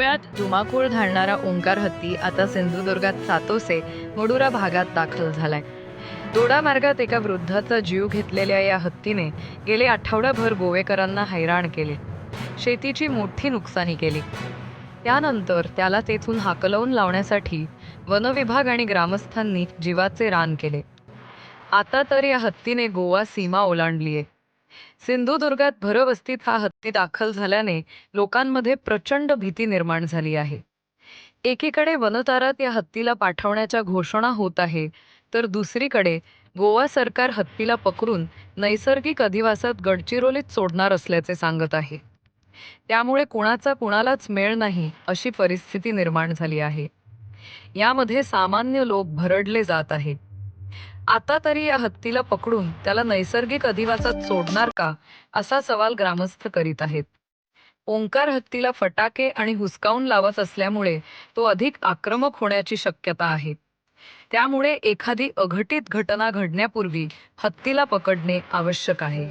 गोव्यात धुमाकूळ घालणारा ओंकार हत्ती आता सिंधुदुर्गात सातोसे मडुरा भागात दाखल झालाय. दोडा मार्गात एका वृद्धाचा जीव घेतलेल्या या हत्तीने गेले आठवडाभर गोवेकरांना हैराण केले. शेतीची मोठी नुकसानी केली. त्यानंतर त्याला तेथून हाकलवून लावण्यासाठी वनविभाग आणि ग्रामस्थांनी जीवाचे रान केले. आता तर या हत्तीने गोवा सीमा ओलांडलीये. सिंधुदुर्गात भरवस्तीत हा हत्ती दाखल झाल्याने लोकांमध्ये प्रचंड भीती निर्माण झाली आहे. एकीकडे वनतारात या हत्तीला पाठवण्याच्या घोषणा होत आहे, तर दुसरीकडे गोवा सरकार हत्तीला पकडून नैसर्गिक अधिवासात गडचिरोलीत सोडणार असल्याचे सांगत आहे. त्यामुळे कुणाचा कुणालाच मेळ नाही अशी परिस्थिती निर्माण झाली आहे. यामध्ये सामान्य लोक भरडले जात आहेत. आता तरी या हत्तीला पकडून त्याला नैसर्गिक अधिवासात सोडणार का, असा सवाल ग्रामस्थ करीत आहेत. ओंकार हत्तीला फटाके आणि हुसकावून लावत असल्यामुळे तो अधिक आक्रमक होण्याची शक्यता आहे. त्यामुळे एखादी अघटित घटना घडण्यापूर्वी हत्तीला पकडणे आवश्यक आहे.